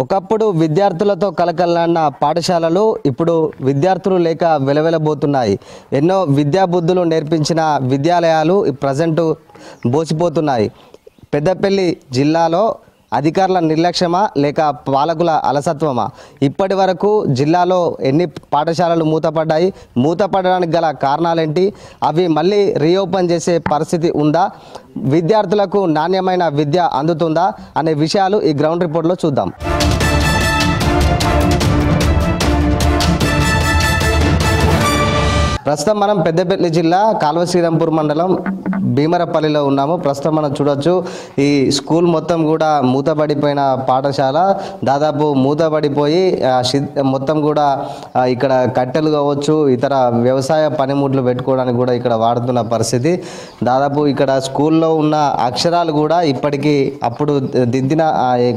ఒకప్పుడు విద్యార్థులతో కలకలన్న పాఠశాలలు ఇప్పుడు విద్యార్థులు లేక వెలవెలబోతున్నాయి. ఎన్నో విద్యాబుద్ధులు నేర్పించిన విద్యాలయాలు ప్రజెంట్ బోసిపోతున్నాయి. పెద్దపల్లి జిల్లాలో అధికారుల నిర్లక్ష్యమా లేక పాలకుల అలసత్వమా? ఇప్పటి వరకు జిల్లాలో ఎన్ని పాఠశాలలు మూతపడ్డాయి? మూతపడడానికి గల కారణాలేంటి? అవి మళ్ళీ రీఓపెన్ చేసే పరిస్థితి ఉందా? విద్యార్థులకు నాణ్యమైన విద్య అందుతుందా అనే విషయాలు ఈ గ్రౌండ్ రిపోర్ట్లో చూద్దాం. ప్రస్తుతం మనం పెద్దపల్లి జిల్లా కాల్వ శ్రీరాంపూర్ మండలం భీమరపల్లిలో ఉన్నాము. ప్రస్తుతం మనం చూడొచ్చు ఈ స్కూల్ మొత్తం కూడా మూతపడిపోయిన పాఠశాల, దాదాపు మూతపడిపోయి మొత్తం కూడా ఇక్కడ కట్టెలు కావచ్చు, ఇతర వ్యవసాయ పనిముట్లు పెట్టుకోవడానికి కూడా ఇక్కడ వాడుతున్న పరిస్థితి. దాదాపు ఇక్కడ స్కూల్లో ఉన్న అక్షరాలు కూడా ఇప్పటికీ అప్పుడు దిద్దిన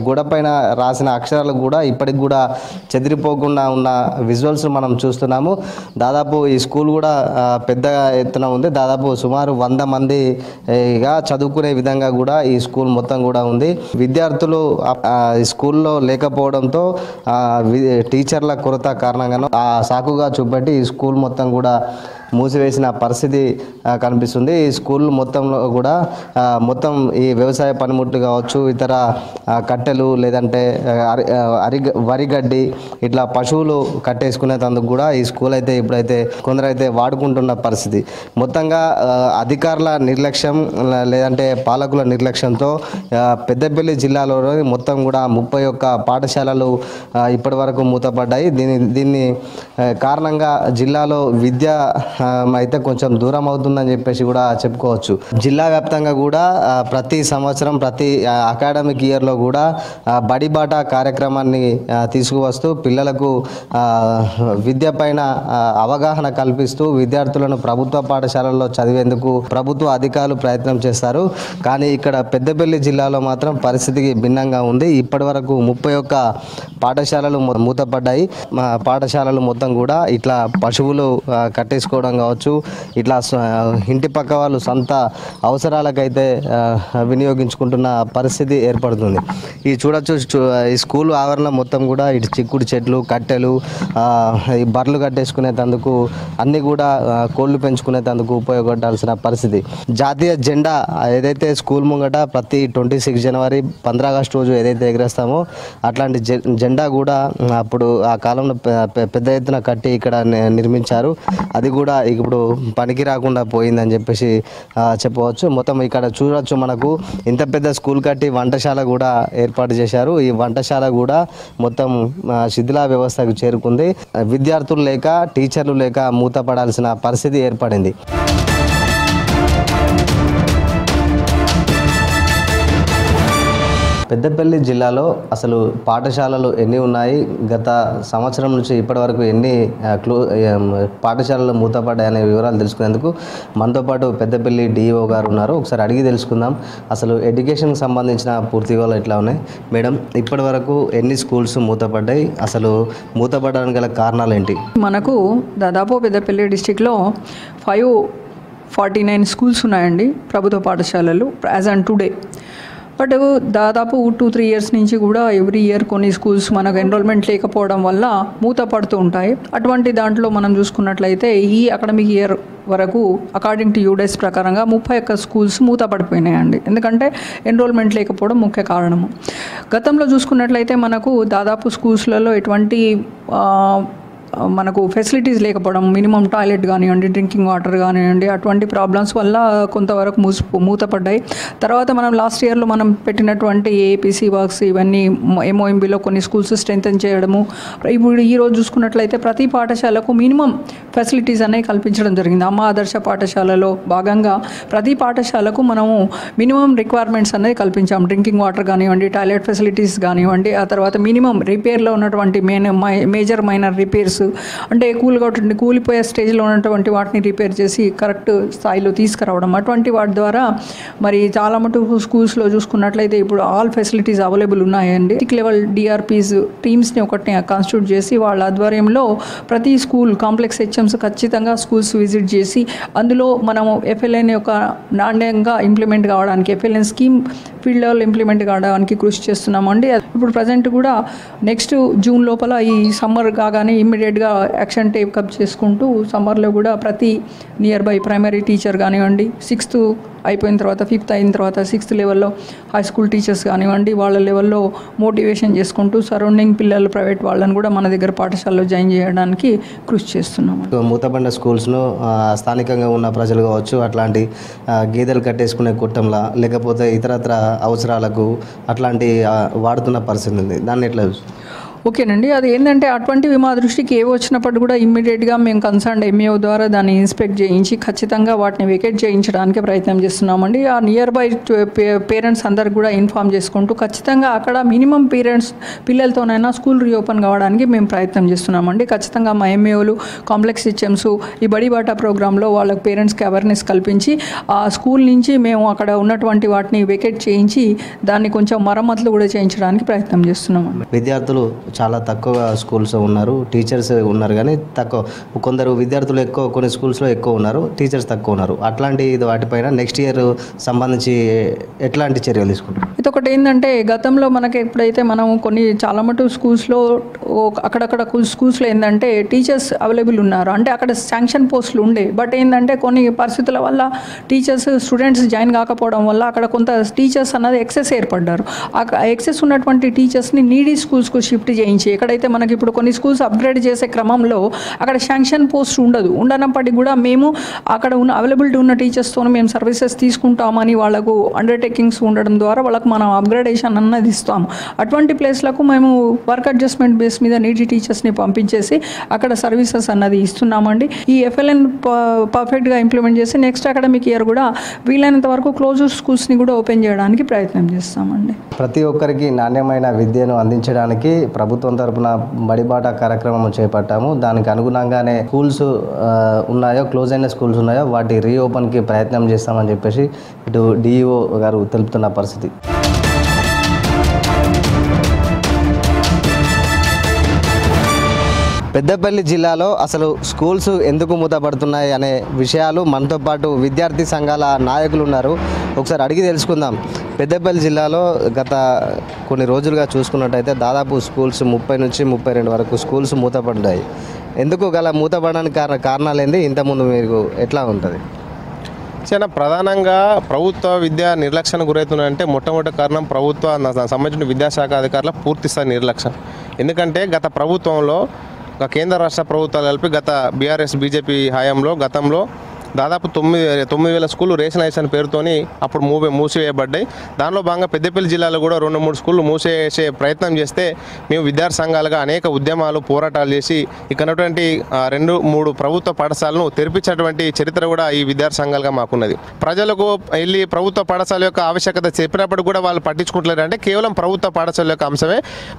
గోడ పైన రాసిన అక్షరాలు కూడా ఇప్పటికి కూడా చెదిరిపోకుండా ఉన్న విజువల్స్ మనం చూస్తున్నాము. దాదాపు ఈ స్కూల్ కూడా పెద్ద ఎత్తున ఉంది. దాదాపు సుమారు 100 మందిగా చదువుకునే విధంగా కూడా ఈ స్కూల్ మొత్తం కూడా ఉంది. విద్యార్థులు స్కూల్లో లేకపోవడంతో టీచర్ల కొరత కారణంగానూ ఆ సాకుగా చూపెట్టి ఈ స్కూల్ మొత్తం కూడా మూసివేసిన పరిస్థితి కనిపిస్తుంది. ఈ స్కూల్ మొత్తంలో కూడా మొత్తం ఈ వ్యవసాయ పనిముట్లు కావచ్చు, ఇతర కట్టెలు లేదంటే వరిగడ్డి ఇట్లా పశువులు కట్టేసుకునేందుకు కూడా ఈ స్కూల్ అయితే ఇప్పుడైతే కొందరైతే వాడుకుంటున్న పరిస్థితి. మొత్తంగా అధికారుల నిర్లక్ష్యం లేదంటే పాలకుల నిర్లక్ష్యంతో పెద్దపల్లి జిల్లాలో మొత్తం కూడా 31 పాఠశాలలు ఇప్పటి వరకు మూతపడ్డాయి. దీన్ని కారణంగా జిల్లాలో విద్య అయితే కొంచెం దూరం అవుతుందని చెప్పేసి కూడా చెప్పుకోవచ్చు. జిల్లా వ్యాప్తంగా కూడా ప్రతి సంవత్సరం ప్రతి అకాడమిక్ ఇయర్లో కూడా బడిబాట కార్యక్రమాన్ని తీసుకువస్తూ పిల్లలకు విద్య పైన అవగాహన కల్పిస్తూ విద్యార్థులను ప్రభుత్వ పాఠశాలల్లో చదివేందుకు ప్రభుత్వ అధికారులు ప్రయత్నం చేస్తారు. కానీ ఇక్కడ పెద్దపల్లి జిల్లాలో మాత్రం పరిస్థితికి భిన్నంగా ఉంది. ఇప్పటి వరకు 31 పాఠశాలలు మూతపడ్డాయి. పాఠశాలలు మొత్తం కూడా ఇట్లా పశువులు కట్టేసుకోవడం కావచ్చు, ఇట్లా ఇంటి పక్క వాళ్ళు సొంత అవసరాలకైతే వినియోగించుకుంటున్న పరిస్థితి ఏర్పడుతుంది. ఈ చూడొచ్చు ఈ స్కూల్ ఆవరణ మొత్తం కూడా ఇటు చిక్కుడు చెట్లు, కట్టెలు, ఈ బర్రెలు కట్టేసుకునేందుకు అన్నీ కూడా కోళ్ళు పెంచుకునేందుకు ఉపయోగపడాల్సిన పరిస్థితి. జాతీయ జెండా ఏదైతే స్కూల్ ముంగట ప్రతి 26 జనవరి 15 ఆగస్టు రోజు ఏదైతే ఎగరేస్తామో అట్లాంటి జెండా కూడా అప్పుడు ఆ కాలంలో పెద్ద ఎత్తున కట్టి ఇక్కడ నిర్మించారు. అది కూడా ఇప్పుడు పనికి రాకుండా పోయిందని చెప్పేసి చెప్పవచ్చు. మొత్తం ఇక్కడ చూడవచ్చు, మనకు ఇంత పెద్ద స్కూల్ కట్టి వంటశాల కూడా ఏర్పాటు చేశారు. ఈ వంటశాల కూడా మొత్తం శిథిలా వ్యవస్థకు చేరుకుంది. విద్యార్థులు లేక టీచర్లు లేక మూతపడాల్సిన పరిస్థితి ఏర్పడింది. పెద్దపల్లి జిల్లాలో అసలు పాఠశాలలు ఎన్ని ఉన్నాయి, గత సంవత్సరం నుంచి ఇప్పటి వరకు ఎన్ని పాఠశాలలు మూతపడ్డాయనే వివరాలు తెలుసుకునేందుకు మనతో పాటు పెద్దపల్లి డిఈఓ గారు ఉన్నారు. ఒకసారి అడిగి తెలుసుకుందాం అసలు ఎడ్యుకేషన్కి సంబంధించిన పూర్తి వివరాలు ఎట్లా ఉన్నాయి. మేడం, ఇప్పటి వరకు ఎన్ని స్కూల్స్ మూతపడ్డాయి, అసలు మూతపడడానికి గల కారణాలు ఏంటి? మనకు దాదాపు పెద్దపల్లి డిస్టిక్లో 549 స్కూల్స్ ఉన్నాయండి, ప్రభుత్వ పాఠశాలలు యాజ్ ఆన్ టుడే. బట్ దాదాపు 2-3 ఇయర్స్ నుంచి కూడా ఎవ్రీ ఇయర్ కొన్ని స్కూల్స్ మనకు ఎన్రోల్మెంట్ లేకపోవడం వల్ల మూత పడుతూ ఉంటాయి. అటువంటి దాంట్లో మనం చూసుకున్నట్లయితే ఈ అకాడమిక్ ఇయర్ వరకు అకార్డింగ్ టు యూడెస్ ప్రకారంగా 31 స్కూల్స్ మూత పడిపోయినాయండి. ఎందుకంటే ఎన్రోల్మెంట్ లేకపోవడం ముఖ్య కారణము. గతంలో చూసుకున్నట్లయితే మనకు దాదాపు స్కూల్స్లలో ఎటువంటి మనకు ఫెసిలిటీస్ లేకపోవడం, మినిమం టాయిలెట్ కానివ్వండి, డ్రింకింగ్ వాటర్ కానివ్వండి, అటువంటి ప్రాబ్లమ్స్ వల్ల కొంతవరకు మూతపడ్డాయి. తర్వాత మనం లాస్ట్ ఇయర్లో మనం పెట్టినటువంటి ఏపీసీ వర్క్స్ ఇవన్నీ ఎంఓఎంబీలో కొన్ని స్కూల్స్ స్ట్రెంథెన్ చేయడము. ఇప్పుడు ఈరోజు చూసుకున్నట్లయితే ప్రతి పాఠశాలకు మినిమం ఫెసిలిటీస్ అనేవి కల్పించడం జరిగింది. అమ్మ ఆదర్శ పాఠశాలలో భాగంగా ప్రతి పాఠశాలకు మనము మినిమం రిక్వైర్మెంట్స్ అనేది కల్పించాం. డ్రింకింగ్ వాటర్ కానివ్వండి, టాయిలెట్ ఫెసిలిటీస్ కానివ్వండి, ఆ తర్వాత మినిమం రిపేర్లో ఉన్నటువంటి మేజర్ మైనర్ రిపేర్స్ అంటే కూలిపోయే స్టేజ్లో ఉన్నటువంటి వాటిని రిపేర్ చేసి కరెక్ట్ స్థాయిలో తీసుకురావడం, అటువంటి వాటి ద్వారా మరి చాలా మటుకు స్కూల్స్లో చూసుకున్నట్లయితే ఇప్పుడు ఆల్ ఫెసిలిటీస్ అవైలబుల్ ఉన్నాయండి. లెవెల్ డిఆర్పీస్ టీమ్స్ని ఒకటిని కాన్స్టిట్యూట్ చేసి వాళ్ళ ఆధ్వర్యంలో ప్రతి స్కూల్ కాంప్లెక్స్ హెచ్ఎంస్ ఖచ్చితంగా స్కూల్స్ విజిట్ చేసి అందులో మనము ఎఫ్ఎల్ఎన్ యొక్క నాణ్యంగా ఇంప్లిమెంట్ కావడానికి, FLN scheme field level implement కావడానికి కృషి చేస్తున్నామండి. ఇప్పుడు ప్రజెంట్ కూడా నెక్స్ట్ జూన్ లోపల ఈ సమ్మర్ కాగానే ఇమ్మీడియట్గా యాక్షన్ టేకప్ చేసుకుంటూ సమ్మర్లో కూడా ప్రతి నియర్ బై ప్రైమరీ టీచర్ కానివ్వండి, 6th అయిపోయిన తర్వాత 5th అయిన తర్వాత 6th లెవెల్లో హై స్కూల్ టీచర్స్ కానివ్వండి, వాళ్ళ లెవెల్లో మోటివేషన్ చేసుకుంటూ సరౌండింగ్ పిల్లలు ప్రైవేట్ వాళ్ళని కూడా మన దగ్గర పాఠశాలలో జాయిన్ చేయడానికి కృషి చేస్తున్నాము. మూతపడిన స్కూల్స్ను స్థానికంగా ఉన్న ప్రజలు కావచ్చు అట్లాంటి గేదెలు కట్టేసుకునే కుట్టంలా లేకపోతే ఇతరత్ర అవసరాలకు అట్లాంటి వాడుతున్న పరిస్థితి ఉంది. దాన్ని ఎట్లా ఓకేనండి, అది ఏంటంటే అటువంటివి మా దృష్టికి ఏవి వచ్చినప్పుడు కూడా ఇమ్మీడియట్గా మేము కన్సర్న్ ఎంఈఓ ద్వారా దాన్ని ఇన్స్పెక్ట్ చేయించి ఖచ్చితంగా వాటిని వెకేట్ చేయించడానికి ప్రయత్నం చేస్తున్నామండి. ఆ నియర్ బై పేరెంట్స్ అందరికి కూడా ఇన్ఫామ్ చేసుకుంటూ ఖచ్చితంగా అక్కడ మినిమం పేరెంట్స్ పిల్లలతోనైనా స్కూల్ రీఓపెన్ కావడానికి మేము ప్రయత్నం చేస్తున్నామండి. ఖచ్చితంగా మా ఎంఈఓలు కాంప్లెక్స్ హెచ్ఎంస్ ఈ బడి బాటా ప్రోగ్రాంలో వాళ్ళకి పేరెంట్స్కి అవేర్నెస్ కల్పించి ఆ స్కూల్ నుంచి మేము అక్కడ ఉన్నటువంటి వాటిని వెకేట్ చేయించి దాన్ని కొంచెం మరమ్మతులు కూడా చేయించడానికి ప్రయత్నం చేస్తున్నామండి. విద్యార్థులు చాలా తక్కువ స్కూల్స్ ఉన్నారు, టీచర్స్ ఉన్నారు కానీ తక్కువ, కొందరు విద్యార్థులు ఎక్కువ, కొన్ని స్కూల్స్లో ఎక్కువ ఉన్నారు, టీచర్స్ తక్కువ ఉన్నారు. అట్లాంటి వాటిపైన నెక్స్ట్ ఇయర్ సంబంధించి ఎట్లాంటి చర్యలు తీసుకుంటారు? ఇదొకటి ఏంటంటే గతంలో మనకి ఎప్పుడైతే మనం కొన్ని చాలా మటుకు స్కూల్స్లో అక్కడక్కడ స్కూల్స్లో ఏంటంటే టీచర్స్ అవైలబుల్ ఉన్నారు, అంటే అక్కడ శాంక్షన్ పోస్టులు ఉండే, బట్ ఏంటంటే కొన్ని పరిస్థితుల వల్ల టీచర్స్ స్టూడెంట్స్ జాయిన్ కాకపోవడం వల్ల అక్కడ కొంత టీచర్స్ అన్నది ఎక్సెస్ ఏర్పడ్డారు. ఆ ఎక్సెస్ ఉన్నటువంటి టీచర్స్ని నీడీ స్కూల్స్కు షిఫ్ట్ చేయించి ఎక్కడైతే మనకి ఇప్పుడు కొన్ని స్కూల్స్ అప్గ్రేడ్ చేసే క్రమంలో అక్కడ శాంక్షన్ పోస్ట్ ఉండనప్పటికీ కూడా మేము అక్కడ ఉన్న అవైలబిలిటీ ఉన్న టీచర్స్తో మేము సర్వీసెస్ తీసుకుంటామని వాళ్ళకు అండర్టేకింగ్స్ ఉండడం ద్వారా వాళ్ళకు మనం అప్గ్రేడేషన్ అన్నది ఇస్తాము. అటువంటి ప్లేస్లకు మేము వర్క్ అడ్జస్ట్మెంట్ బేస్ మీద నీడీ టీచర్స్ని పంపించేసి అక్కడ సర్వీసెస్ అన్నది ఇస్తున్నామండి. ఈ ఎఫ్ఎల్ఎన్ పర్ఫెక్ట్గా ఇంప్లిమెంట్ చేసి నెక్స్ట్ అకాడమిక్ ఇయర్ కూడా వీలైనంత వరకు క్లోజ్డ్ స్కూల్స్ని కూడా ఓపెన్ చేయడానికి ప్రయత్నం చేస్తామండి. ప్రతి ఒక్కరికి నాణ్యమైన విద్యను అందించడానికి ప్రభుత్వం తరపున బడిబాట కార్యక్రమం చేపట్టాము. దానికి అనుగుణంగానే స్కూల్స్ ఉన్నాయో, క్లోజ్ అయిన స్కూల్స్ ఉన్నాయో వాటి రీఓపెన్కి ప్రయత్నం చేస్తామని చెప్పేసి ఇటు డిఈఓ గారు తెలుపుతున్న పరిస్థితి. పెద్దపల్లి జిల్లాలో అసలు స్కూల్స్ ఎందుకు మూతపడుతున్నాయి అనే విషయాలు మనతో పాటు విద్యార్థి సంఘాల నాయకులు ఉన్నారు, ఒకసారి అడిగి తెలుసుకుందాం. పెద్దపల్లి జిల్లాలో గత కొన్ని రోజులుగా చూసుకున్నట్టయితే దాదాపు స్కూల్స్ 30 నుంచి 32 వరకు స్కూల్స్ మూతపడ్డాయి. ఎందుకు గల మూతపడడానికి కారణాలు ఏంది? ఇంతకుముందు మీకు ఎట్లా ఉంటుంది? చాలా ప్రధానంగా ప్రభుత్వ విద్యా నిర్లక్ష్యానికి గురవుతున్నాయంటే మొట్టమొదటి కారణం ప్రభుత్వ సంబంధించిన విద్యాశాఖ అధికారుల పూర్తిస్థాయి నిర్లక్ష్యం. ఎందుకంటే గత ప్రభుత్వంలో కేంద్ర రాష్ట్ర ప్రభుత్వాలు కలిపి గత బీఆర్ఎస్ బీజేపీ హయాంలో గతంలో దాదాపు 9,000 స్కూళ్ళు రేషనైజేషన్ పేరుతోని అప్పుడు మూసివేయబడ్డాయి. దానిలో భాగంగా పెద్దపల్లి జిల్లాలో కూడా 2-3 స్కూళ్ళు మూసేసే ప్రయత్నం చేస్తే మేము విద్యార్థి సంఘాలుగా అనేక ఉద్యమాలు పోరాటాలు చేసి ఇక్కడటువంటి 2-3 ప్రభుత్వ పాఠశాలను తెరిపించినటువంటి చరిత్ర కూడా ఈ విద్యార్థి సంఘాలుగా మాకున్నది. ప్రజలకు వెళ్ళి ప్రభుత్వ పాఠశాల యొక్క ఆవశ్యకత చెప్పినప్పుడు కూడా వాళ్ళు పట్టించుకుంటలేరు. అంటే కేవలం ప్రభుత్వ పాఠశాల యొక్క అంశమే.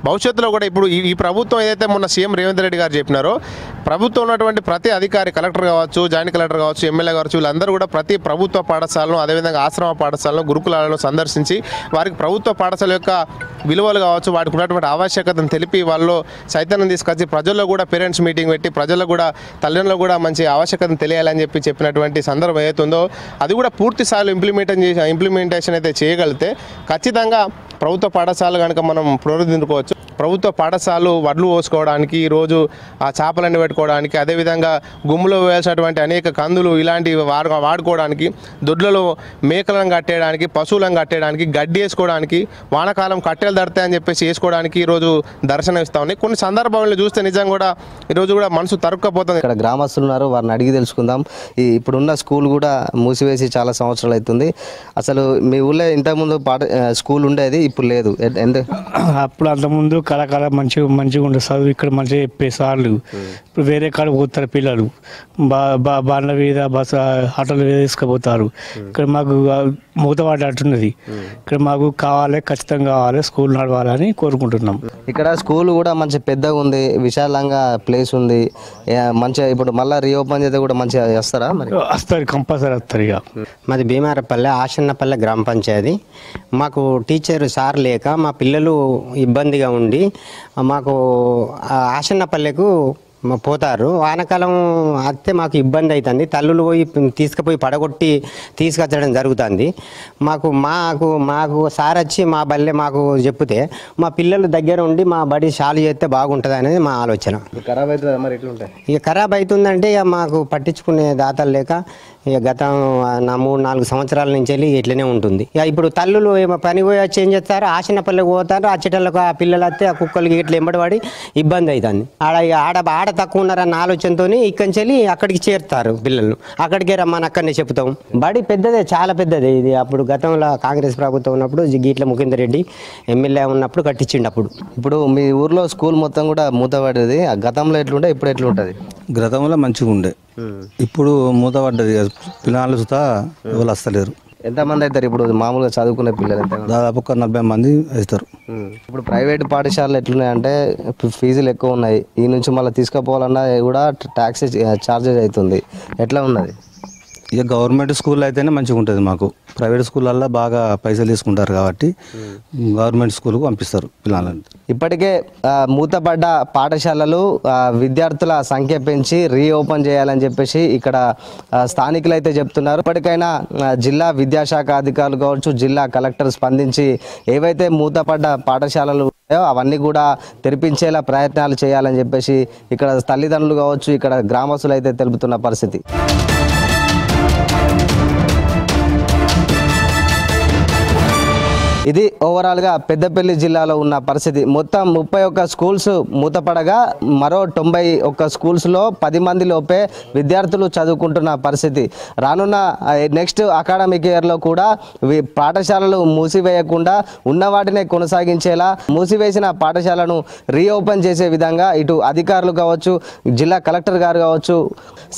భవిష్యత్తులో కూడా ఇప్పుడు ఈ ప్రభుత్వం ఏదైతే మొన్న సీఎం రేవంత్ రెడ్డి గారు చెప్పినారో ప్రభుత్వం ఉన్నటువంటి ప్రతి అధికారి, కలెక్టర్ కావచ్చు, జాయింట్ కలెక్టర్ కావచ్చు, ఎమ్మెల్యే కావచ్చు, వీళ్ళందరూ కూడా ప్రతి ప్రభుత్వ పాఠశాలను, అదేవిధంగా ఆశ్రమ పాఠశాలను, గురుకులాలను సందర్శించి వారికి ప్రభుత్వ పాఠశాల యొక్క విలువలు కావచ్చు, వాటికి ఉన్నటువంటి ఆవశ్యకతను తెలిపి వాళ్ళు చైతన్యం తీసుకొచ్చి ప్రజల్లో కూడా పేరెంట్స్ మీటింగ్ పెట్టి ప్రజల్లో కూడా తల్లిదండ్రులకు కూడా మంచి ఆవశ్యకతను తెలియాలని చెప్పినటువంటి సందర్భం ఏదైతుందో అది కూడా పూర్తి స్థాయిలో ఇంప్లిమెంటేషన్ అయితే చేయగలిగితే ఖచ్చితంగా ప్రభుత్వ పాఠశాల కనుక మనం పునరుద్ధరించుకోవచ్చు. ప్రభుత్వ పాఠశాలలు వడ్లు పోసుకోవడానికి, ఈరోజు ఆ చేపలన్నీ పెట్టుకోవడానికి, అదేవిధంగా గుమ్ములో వేయాల్సినటువంటి అనేక కందులు ఇలాంటివి వాడుకోవడానికి, దొడ్లలో మేకలను కట్టేయడానికి, పశువులను కట్టేయడానికి, గడ్డి వేసుకోవడానికి, వానాకాలం కట్టెలు దడతాయని చెప్పేసి వేసుకోవడానికి ఈరోజు దర్శనం ఇస్తూ ఉన్నాయి. కొన్ని సందర్భాలను చూస్తే నిజంగా కూడా ఈరోజు కూడా మనసు తరుక్కపోతుంది. ఇక్కడ గ్రామస్తులు ఉన్నారు, వారిని అడిగి తెలుసుకుందాం. ఇప్పుడున్న స్కూల్ కూడా మూసివేసి చాలా సంవత్సరాలు అవుతుంది. అసలు మీ ఊళ్ళో ఇంతకుముందు స్కూల్ ఉండేది, ఇప్పుడు లేదు ఎందుకు? అప్పుడు అంతకుముందు కళాకాల మంచిగా ఉండే చదువు ఇక్కడ మంచిగా చెప్పే సార్లు ఇప్పుడు వేరే కాడ పోతారు పిల్లలు బండ్ల మీద బస్ ఆటోల మీద తీసుకుపోతారు. ఇక్కడ మాకు మూతపడ్డట్టున్నది. ఇక్కడ మాకు కావాలి, ఖచ్చితంగా కావాలి, స్కూల్ నడవాలని కోరుకుంటున్నాం. ఇక్కడ స్కూల్ కూడా మంచి పెద్దగా ఉంది, విశాలంగా ప్లేస్ ఉంది, మంచిగా ఇప్పుడు మళ్ళీ రీఓపెన్ చేస్తే కూడా మంచిగా చేస్తారా మరి? వస్తారు, కంపల్సరీ వస్తారు. ఇక మాది భీమారపల్లె ఆశన్నపల్లె గ్రామ పంచాయతీ. మాకు టీచర్ సార్ లేక మా పిల్లలు ఇబ్బందిగా ఉండి మాకు ఆశన్నపల్లెకు పోతారు. వానకాలం వస్తే మాకు ఇబ్బంది అవుతుంది. తల్లులు పోయి తీసుకుపోయి పడగొట్టి తీసుకొచ్చడం జరుగుతుంది. మాకు మాకు మాకు సార్ వచ్చి మా బల్లె మాకు చెప్తే మా పిల్లలు దగ్గర ఉండి మా బడి చాలు చేస్తే బాగుంటుంది అనేది మా ఆలోచన. ఖరాబ్ అవుతుందా మరి? ఎట్లుంటాయి ఇక ఖరాబ్ అవుతుందంటే ఇక మాకు పట్టించుకునే దాతలు లేక ఇక గత 3-4 సంవత్సరాల నుంచి వెళ్ళి ఇట్లనే ఉంటుంది. ఇక ఇప్పుడు తల్లులు ఏమో పని పోయి వచ్చి ఏం చేస్తారు, ఆశనపల్లెకి పోతారు. ఆ చెట్లకు ఆ పిల్లలు వస్తే ఆ కుక్కలకి ఇట్లా ఎంబడిపడి ఇబ్బంది అవుతుంది. ఆడ తక్కువ ఉన్నారన్న ఆలోచనతో ఇక్కడి నుంచి వెళ్ళి అక్కడికి చేరుతారు పిల్లలు. అక్కడికే రమ్మని అక్కడనే చెప్తాం. బడి పెద్దదే, చాలా పెద్దదే. ఇది అప్పుడు గతంలో కాంగ్రెస్ ప్రభుత్వం ఉన్నప్పుడు గీట్ల ముఖేందర్ రెడ్డి ఎమ్మెల్యే ఉన్నప్పుడు కట్టించిండు. అప్పుడు ఇప్పుడు మీ ఊర్లో స్కూల్ మొత్తం కూడా మూతపడేది, గతంలో ఎట్లుంటే ఇప్పుడు ఎట్లుంటుంది? గతంలో మంచిగా ఉండే, ఇప్పుడు మూతపడ్డది. పిల్లలు చూస్తా ఎవరు వస్తలేరు. ఎంతమంది అవుతారు ఇప్పుడు మామూలుగా చదువుకునే పిల్లలు? ఎంత? దాదాపు ఒక 40 మంది అవుతారు. ఇప్పుడు ప్రైవేట్ పాఠశాలలు ఎట్లున్నాయంటే ఫీజులు ఎక్కువ ఉన్నాయి. ఈ నుంచి మళ్ళీ తీసుకుపోవాలన్నా కూడా ట్యాక్స్ ఛార్జెస్ అవుతుంది. ఎట్లా ఉన్నది? ఇక గవర్నమెంట్ స్కూల్ అయితేనే మంచిగా ఉంటుంది మాకు. ప్రైవేట్ స్కూళ్ళల్లో బాగా పైసలు తీసుకుంటారు కాబట్టి గవర్నమెంట్ స్కూల్కు పంపిస్తారు పిల్లలని. ఇప్పటికే మూతపడ్డ పాఠశాలలు విద్యార్థుల సంఖ్య పెంచి రీఓపెన్ చేయాలని చెప్పేసి ఇక్కడ స్థానికులు అయితే చెప్తున్నారు. ఇప్పటికైనా జిల్లా విద్యాశాఖ అధికారులు కావచ్చు, జిల్లా కలెక్టర్ స్పందించి ఏవైతే మూతపడ్డ పాఠశాలలు ఉన్నాయో అవన్నీ కూడా తెరిపించేలా ప్రయత్నాలు చేయాలని చెప్పేసి ఇక్కడ తల్లిదండ్రులు కావచ్చు, ఇక్కడ గ్రామస్తులు అయితే తెలుపుతున్న పరిస్థితి. ఇది ఓవరాల్గా పెద్దపల్లి జిల్లాలో ఉన్న పరిస్థితి. మొత్తం 31 స్కూల్స్ మూతపడగా మరో 91 స్కూల్స్లో 10 మంది లోపే విద్యార్థులు చదువుకుంటున్న పరిస్థితి. రానున్న నెక్స్ట్ అకాడమిక్ ఇయర్లో కూడా పాఠశాలలు మూసివేయకుండా ఉన్న వాటినే కొనసాగించేలా, మూసివేసిన పాఠశాలను రీఓపెన్ చేసే విధంగా ఇటు అధికారులు కావచ్చు, జిల్లా కలెక్టర్ గారు కావచ్చు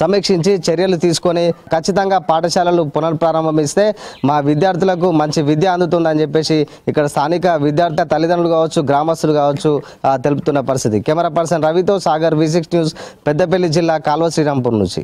సమీక్షించి చర్యలు తీసుకొని ఖచ్చితంగా పాఠశాలలు పునఃప్రారంభిస్తే మా విద్యార్థులకు మంచి విద్య అందుతుందని చెప్పేసి ఇక్కడ స్థానిక విద్యార్థి తల్లిదండ్రులు కావచ్చు, గ్రామస్తులు కావచ్చు తెలుపుతున్న పరిస్థితి. కెమెరా పర్సన్ రవితో సాగర్, V6 న్యూస్, పెద్దపల్లి జిల్లా కాల్వ శ్రీరాంపూర్ నుంచి.